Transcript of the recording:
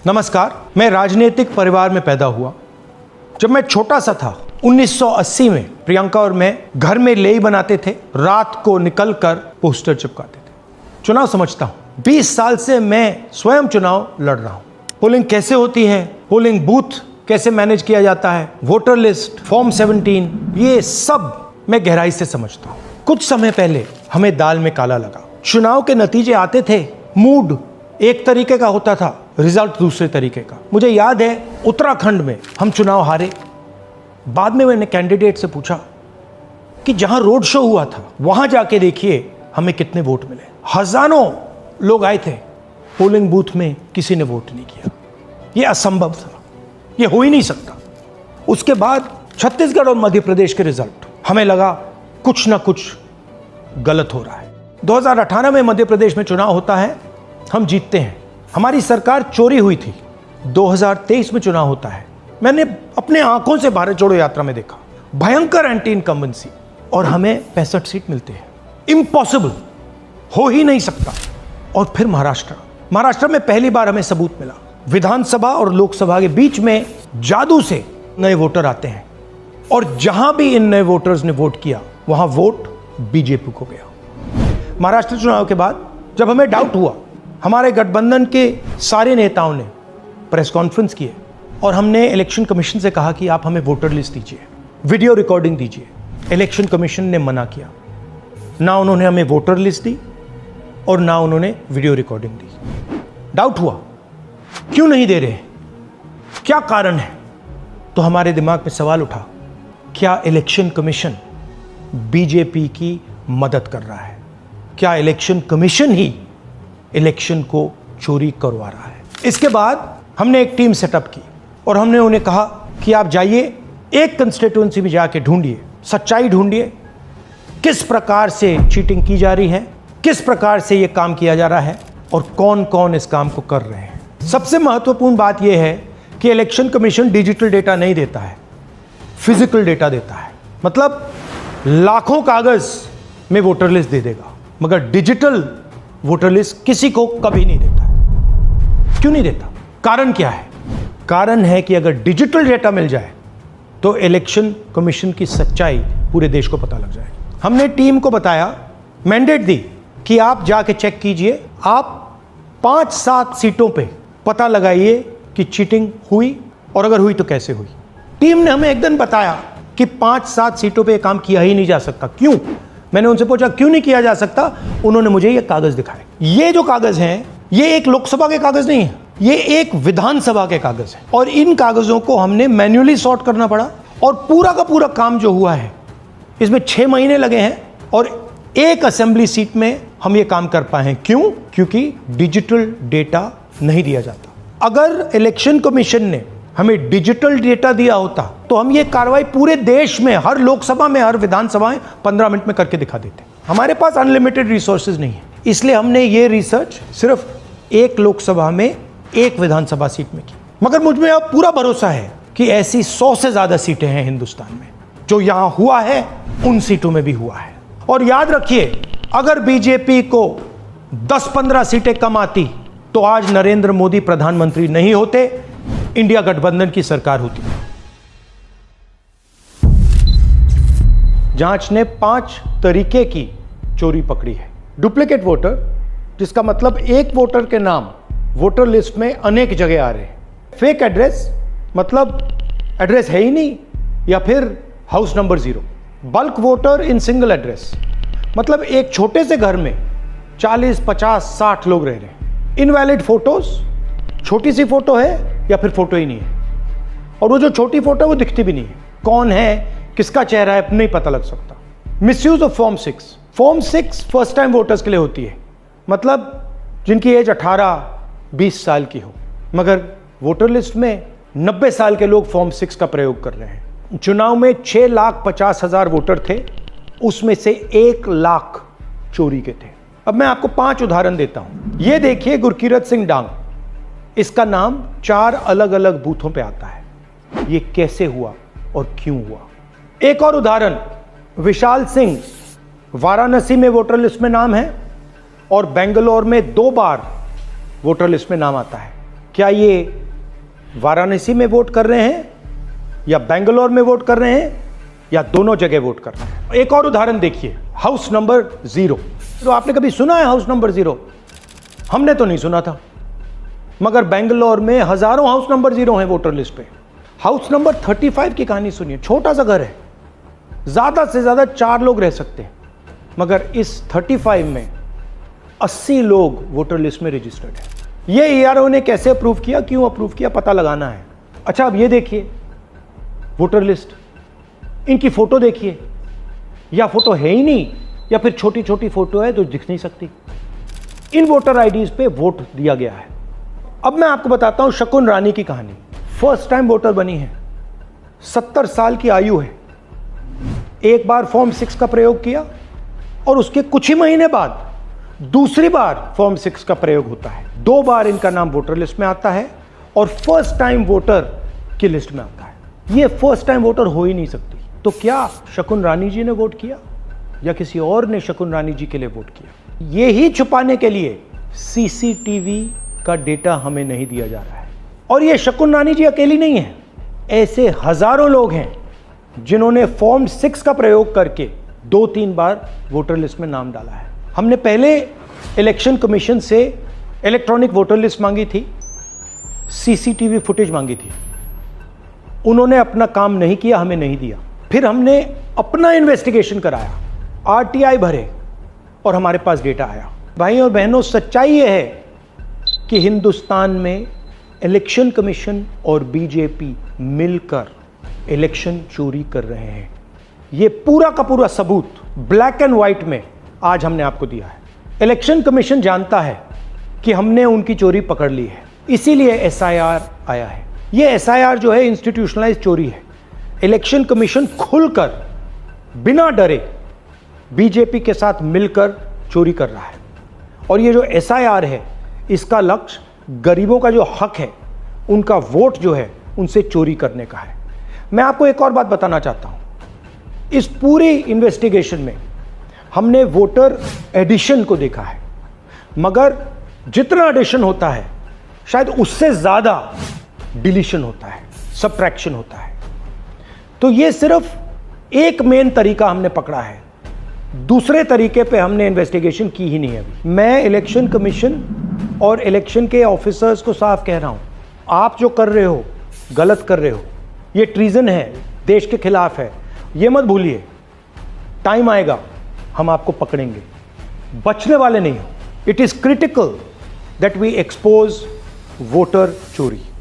नमस्कार। मैं राजनीतिक परिवार में पैदा हुआ। जब मैं छोटा सा था 1980 में प्रियंका और मैं घर में लेई बनाते थे, रात को निकलकर पोस्टर चिपकाते थे। चुनाव समझता हूं। 20 साल से मैं स्वयं चुनाव लड़ रहा हूं। पोलिंग कैसे होती है, पोलिंग बूथ कैसे मैनेज किया जाता है, वोटर लिस्ट, फॉर्म 17, ये सब मैं गहराई से समझता हूं। कुछ समय पहले हमें दाल में काला लगा। चुनाव के नतीजे आते थे, मूड एक तरीके का होता था, रिजल्ट दूसरे तरीके का। मुझे याद है उत्तराखंड में हम चुनाव हारे। बाद में मैंने कैंडिडेट से पूछा कि जहां रोड शो हुआ था वहां जाके देखिए हमें कितने वोट मिले। हजारों लोग आए थे, पोलिंग बूथ में किसी ने वोट नहीं किया। यह असंभव था, यह हो ही नहीं सकता। उसके बाद छत्तीसगढ़ और मध्य प्रदेश के रिजल्ट, हमें लगा कुछ ना कुछ गलत हो रहा है। 2018 में मध्य प्रदेश में चुनाव होता है, हम जीतते हैं। हमारी सरकार चोरी हुई थी। 2023 में चुनाव होता है, मैंने अपने आंखों से भारत जोड़ो यात्रा में देखा, भयंकर एंटी इनकम्बेंसी, और हमें 65 सीट मिलते हैं। इम्पॉसिबल, हो ही नहीं सकता। और फिर महाराष्ट्र में पहली बार हमें सबूत मिला। विधानसभा और लोकसभा के बीच में जादू से नए वोटर आते हैं, और जहां भी इन नए वोटर्स ने वोट किया वहां वोट बीजेपी को गया। महाराष्ट्र चुनाव के बाद जब हमें डाउट हुआ, हमारे गठबंधन के सारे नेताओं ने प्रेस कॉन्फ्रेंस किए और हमने इलेक्शन कमीशन से कहा कि आप हमें वोटर लिस्ट दीजिए, वीडियो रिकॉर्डिंग दीजिए। इलेक्शन कमीशन ने मना किया। ना उन्होंने हमें वोटर लिस्ट दी और ना उन्होंने वीडियो रिकॉर्डिंग दी। डाउट हुआ, क्यों नहीं दे रहे, क्या कारण है? तो हमारे दिमाग में सवाल उठा, क्या इलेक्शन कमीशन बीजेपी की मदद कर रहा है? क्या इलेक्शन कमीशन ही इलेक्शन को चोरी करवा रहा है? इसके बाद हमने एक टीम सेटअप की और हमने उन्हें कहा कि आप जाइए, एक कंस्टिट्यूएंसी में जाके ढूंढिए, सच्चाई ढूंढिए, किस प्रकार से चीटिंग की जा रही है, किस प्रकार से यह काम किया जा रहा है और कौन कौन इस काम को कर रहे हैं। सबसे महत्वपूर्ण बात यह है कि इलेक्शन कमीशन डिजिटल डेटा नहीं देता है, फिजिकल डेटा देता है। मतलब लाखों कागज में वोटर लिस्ट दे देगा, मगर डिजिटल वोटर लिस्ट किसी को कभी नहीं देता है। क्यों नहीं देता? कारण क्या है? कारण है कि अगर डिजिटल डेटा मिल जाए तो इलेक्शन कमीशन की सच्चाई पूरे देश को पता लग जाए। हमने टीम को बताया, मैंडेट दी कि आप जाके चेक कीजिए, आप 5-7 सीटों पे पता लगाइए कि चीटिंग हुई, और अगर हुई तो कैसे हुई। टीम ने हमें एकदम बताया कि 5-7 सीटों पे काम किया ही नहीं जा सकता। क्यों? मैंने उनसे पूछा क्यों नहीं किया जा सकता। उन्होंने मुझे ये कागज दिखाए। ये जो कागज हैं, ये एक लोकसभा के कागज नहीं है, ये एक विधानसभा के कागज है, और इन कागजों को हमने मैन्युअली सॉर्ट करना पड़ा। और पूरा का पूरा काम जो हुआ है, इसमें 6 महीने लगे हैं, और एक असेंबली सीट में हम ये काम कर पाए हैं। क्यों? क्योंकि डिजिटल डेटा नहीं दिया जाता। अगर इलेक्शन कमीशन ने हमें डिजिटल डेटा दिया होता तो हम ये कार्रवाई पूरे देश में, हर लोकसभा में, हर विधानसभा में 15 मिनट में करके दिखा देते। हमारे पास अनलिमिटेड रिसोर्सेज नहीं है, इसलिए हमने ये रिसर्च सिर्फ एक लोकसभा में, एक विधानसभा सीट में की। मगर मुझ में अब पूरा भरोसा है कि ऐसी 100 से ज्यादा सीटें हैं हिंदुस्तान में। जो यहां हुआ है उन सीटों में भी हुआ है। और याद रखिए, अगर बीजेपी को 10-15 सीटें कम आती तो आज नरेंद्र मोदी प्रधानमंत्री नहीं होते, इंडिया गठबंधन की सरकार होती। जांच ने 5 तरीके की चोरी पकड़ी है। डुप्लीकेट वोटर, जिसका मतलब एक वोटर के नाम वोटर लिस्ट में अनेक जगह आ रहे हैं। फेक एड्रेस, मतलब एड्रेस है ही नहीं, या फिर house number 0। Bulk voter in single address, मतलब एक छोटे से घर में 40, 50, 60 लोग रह रहे हैं। इनवैलिड फोटोज, छोटी सी फोटो है या फिर फोटो ही नहीं है, और वो जो छोटी फोटो है वो दिखती भी नहीं है। कौन है, किसका चेहरा है, नहीं पता लग सकता। Misuse of form 6। Form 6 first time voters के लिए होती है, मतलब जिनकी एज 18-20 साल की हो, मगर वोटर लिस्ट में 90 साल के लोग फॉर्म 6 का प्रयोग कर रहे हैं। चुनाव में 6,50,000 वोटर थे, उसमें से 1 लाख चोरी के थे। अब मैं आपको 5 उदाहरण देता हूं। ये देखिए, गुरकीरत सिंह डांग, इसका नाम 4 अलग अलग बूथों पे आता है। ये कैसे हुआ और क्यों हुआ? एक और उदाहरण, विशाल सिंह, वाराणसी में वोटर लिस्ट में नाम है और बेंगलोर में 2 बार वोटर लिस्ट में नाम आता है। क्या ये वाराणसी में वोट कर रहे हैं या बेंगलोर में वोट कर रहे हैं या दोनों जगह वोट कर रहे हैं? एक और उदाहरण देखिए, हाउस नंबर 0। तो आपने कभी सुना है हाउस नंबर 0? हमने तो नहीं सुना था, मगर बेंगलोर में हजारों हाउस नंबर 0 हैं वोटर लिस्ट पे। हाउस नंबर 35 की कहानी सुनिए। छोटा सा घर है, ज्यादा से ज्यादा 4 लोग रह सकते हैं, मगर इस 35 में 80 लोग वोटर लिस्ट में रजिस्टर्ड है। ये ERO ने कैसे अप्रूव किया, क्यों अप्रूव किया, पता लगाना है। अच्छा, अब ये देखिए वोटर लिस्ट, इनकी फोटो देखिए, या फोटो है ही नहीं या फिर छोटी छोटी फोटो है जो दिख नहीं सकती। इन वोटर आईडीज पे वोट दिया गया है। अब मैं आपको बताता हूं शकुन रानी की कहानी। फर्स्ट टाइम वोटर बनी है, 70 साल की आयु है। एक बार फॉर्म 6 का प्रयोग किया और उसके कुछ ही महीने बाद दूसरी बार फॉर्म 6 का प्रयोग होता है। 2 बार इनका नाम वोटर लिस्ट में आता है और फर्स्ट टाइम वोटर की लिस्ट में आता है। ये फर्स्ट टाइम वोटर हो ही नहीं सकती। तो क्या शकुन रानी जी ने वोट किया या किसी और ने शकुन रानी जी के लिए वोट किया? ये ही छुपाने के लिए CCTV का डेटा हमें नहीं दिया जा रहा है। और ये शकुन रानी जी अकेली नहीं है, ऐसे हजारों लोग हैं जिन्होंने फॉर्म 6 का प्रयोग करके 2-3 बार वोटर लिस्ट में नाम डाला है। हमने पहले इलेक्शन कमीशन से इलेक्ट्रॉनिक वोटर लिस्ट मांगी थी, CCTV फुटेज मांगी थी। उन्होंने अपना काम नहीं किया, हमें नहीं दिया। फिर हमने अपना इन्वेस्टिगेशन कराया, RTI भरे और हमारे पास डेटा आया। भाई और बहनों, सच्चाई यह है कि हिंदुस्तान में इलेक्शन कमीशन और BJP मिलकर इलेक्शन चोरी कर रहे हैं। यह पूरा का पूरा सबूत ब्लैक एंड व्हाइट में आज हमने आपको दिया है। इलेक्शन कमीशन जानता है कि हमने उनकी चोरी पकड़ ली है, इसीलिए SIR आया है। यह SIR जो है इंस्टीट्यूशनलाइज चोरी है। इलेक्शन कमीशन खुलकर बिना डरे BJP के साथ मिलकर चोरी कर रहा है। और ये जो SIR है, इसका लक्ष्य गरीबों का जो हक है, उनका वोट जो है, उनसे चोरी करने का है। मैं आपको एक और बात बताना चाहता हूं। इस पूरी इन्वेस्टिगेशन में हमने वोटर एडिशन को देखा है, मगर जितना एडिशन होता है शायद उससे ज्यादा डिलीशन होता है, सबट्रैक्शन होता है। तो ये सिर्फ एक मेन तरीका हमने पकड़ा है, दूसरे तरीके पे हमने इन्वेस्टिगेशन की ही नहीं अभी। मैं इलेक्शन कमीशन और इलेक्शन के ऑफिसर्स को साफ कह रहा हूं, आप जो कर रहे हो गलत कर रहे हो, ये ट्रीजन है, देश के खिलाफ है। ये मत भूलिए, टाइम आएगा हम आपको पकड़ेंगे, बचने वाले नहीं हो। It is critical that we expose voter चोरी।